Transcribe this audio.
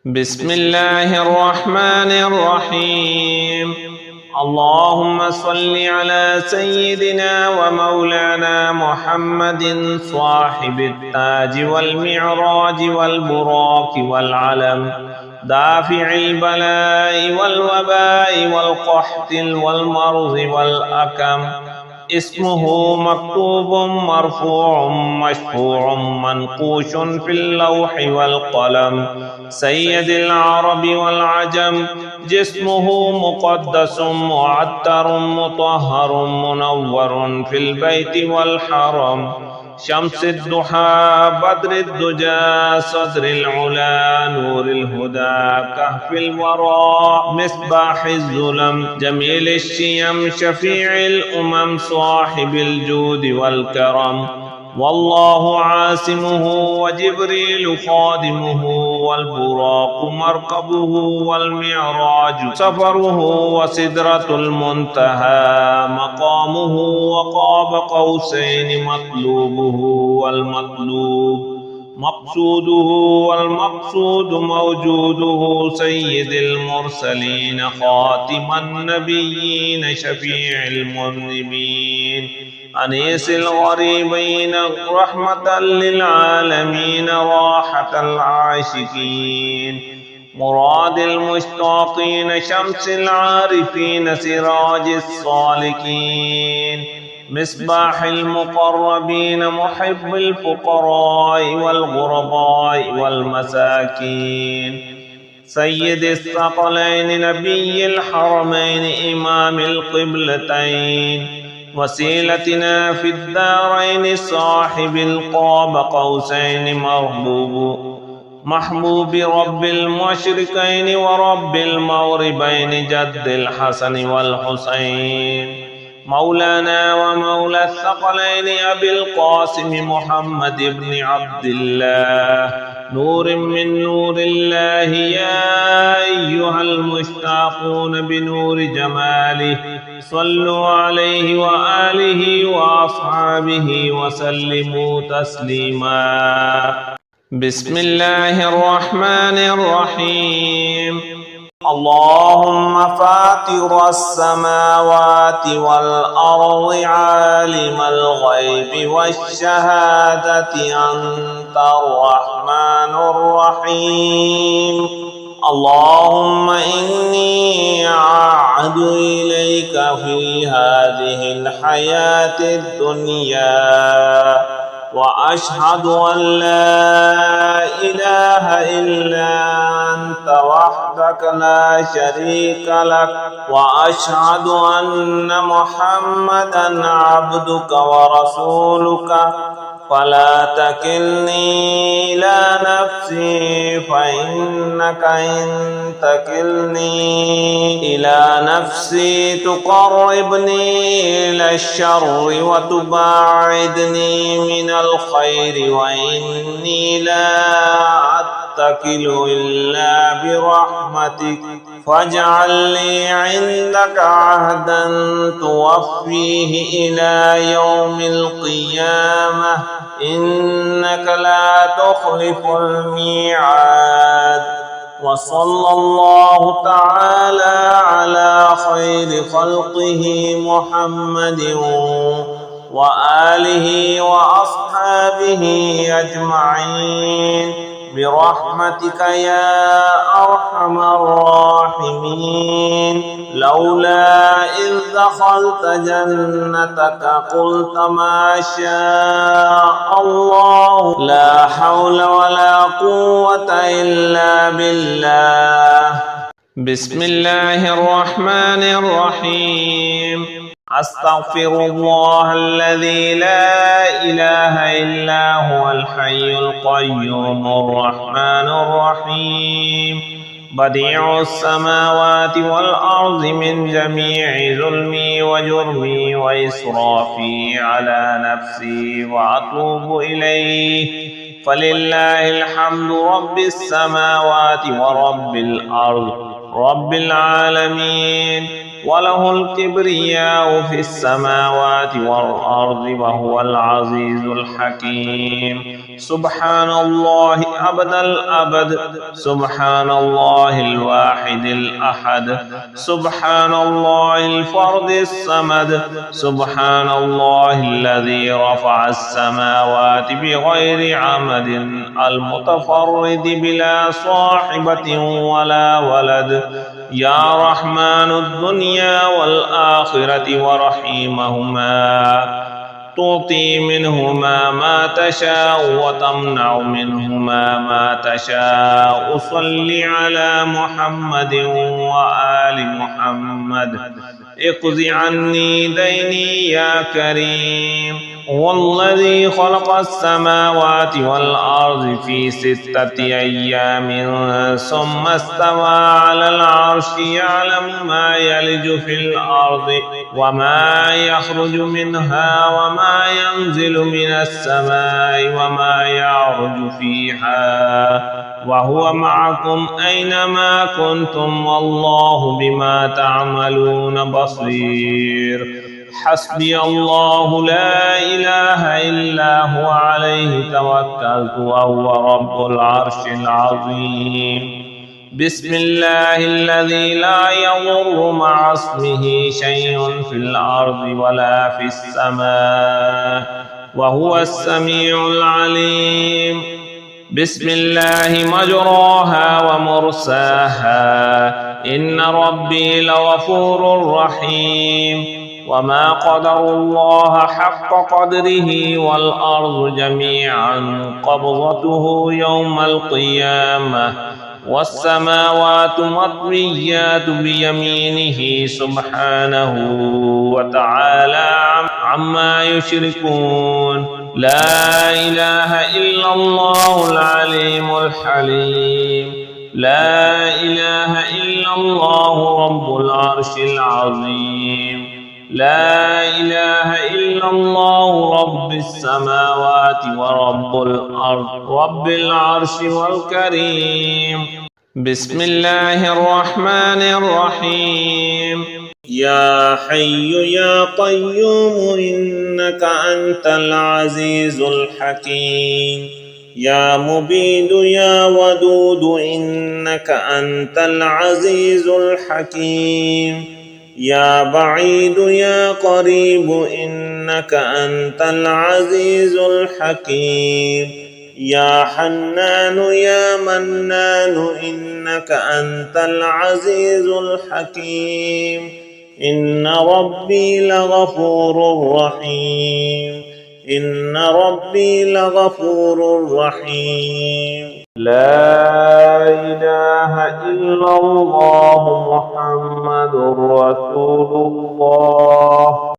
بسم الله الرحمن الرحيم. اللهم صل على سيدنا ومولانا محمد صاحب التاج والمعراج والبراق والعلم، دافع البلاء والوباء والقحط والمرض والأكم. اسمه مكتوب مرفوع مشفوع منقوش في اللوح والقلم، سيد العرب والعجم. جسمه مقدس معطر مطهر منور في البيت والحرم، شمس الضحى بدر الدجى صدر العلا نور الهدى كهف الورى مصباح الظلم، جميل الشيم شفيع الأمم صاحب الجود والكرم. والله عاصمه وجبريل خادمه، والبراق مركبه والمعراج سفره، وسدرة المنتهى مقامه، وقاب قوسين مطلوبه والمطلوب مقصوده، والمقصود موجوده. سيد المرسلين خاتم النبيين شفيع المذنبين، أنيس الغريبين رحمة للعالمين راحة العاشقين، مراد المشتاقين شمس العارفين سراج الصالكين، مصباح المقربين محب الفقراء والغرباء والمساكين، سيد الثقلين نبي الحرمين إمام القبلتين، وسيلتنا في الدارين صاحب القاب قوسين محبوب رب المشرقين ورب المغربين جد الحسن والحسين، مولانا ومولى الثقلين أبي القاسم محمد بن عبد الله، نور من نور الله. يا أيها المشتاقون بنور جماله صلوا عليه وآله وأصحابه وسلموا تسليما. بسم الله الرحمن الرحيم. اللهم فاطر السماوات والأرض عالم الغيب والشهادة أنت الرحمن الرحيم. اللهم إني أعهد إليك في هذه الحياة الدنيا وأشهد أن لا إله إلا أنت وحدك لا شريك لك، وأشهد أن محمدا عبدك ورسولك، فلا تكلني إلى نفسي فإنك إن تكلني إلى نفسي تقربني إلى الشر وتباعدني من الخير، وإني لا أتكل إلا برحمتك، فاجعل لي عندك عهدا توفيه إلى يوم القيامة، إنك لا تخلف الميعاد. وصلى الله تعالى على خير خلقه محمد وآله وأصحابه أجمعين برحمتك يا أرحم الراحمين. لولا إذ دخلت جنتك قلت ما شاء الله لا حول ولا قوة إلا بالله. بسم الله الرحمن الرحيم. أستغفر الله الذي لا إله إلا هو الحي القيوم الرحمن الرحيم، بديع السماوات والأرض من جميع ظلمي وجرمي وإسرافي على نفسي وأتوب إليه، فلله الحمد رب السماوات ورب الأرض رب العالمين. وله الكبرياء في السماوات والأرض وهو العزيز الحكيم. سبحان الله أبد الأبد، سبحان الله الواحد الأحد، سبحان الله الفرد الصمد، سبحان الله الذي رفع السماوات بغير عمد المتفرد بلا صاحبة ولا ولد. يا رحمن الدنيا والآخرة ورحيمهما، تعطي منهما ما تشاء وتمنع منهما ما تشاء. صل على محمد وآل محمد. اقض عني ديني يا كريم. هو الذي خلق السماوات والأرض في 6 أيام ثم استوى على العرش، يعلم ما يلج في الأرض وما يخرج منها وما ينزل من السماء وما يعرج فيها، وهو معكم أينما كنتم والله بما تعملون بصير. حسبي الله لا إله إلا هو عليه توكلت وهو رب العرش العظيم. بسم الله الذي لا يضر مع اسمه شيء في الأرض ولا في السماء وهو السميع العليم. بسم الله مجراها ومرساها، إن ربي لغفور رحيم. وما قدر الله حق قدره والأرض جميعا قبضته يوم القيامة والسماوات مطويات بيمينه سبحانه وتعالى عما يشركون. لا إله إلا الله العليم الحليم. لا إله إلا الله رب العرش العظيم. لا إله إلا الله رب السماوات ورب الأرض رب العرش والكريم. بسم الله الرحمن الرحيم. يا حي يا قيوم إنك أنت العزيز الحكيم. يا مبيد يا ودود إنك أنت العزيز الحكيم. يا بعيد يا قريب إنك أنت العزيز الحكيم. يا حنان يا منان إنك أنت العزيز الحكيم. إن ربي لغفور رحيم. إن ربي لغفور رحيم. لا إله إلا الله محمد رسول الله.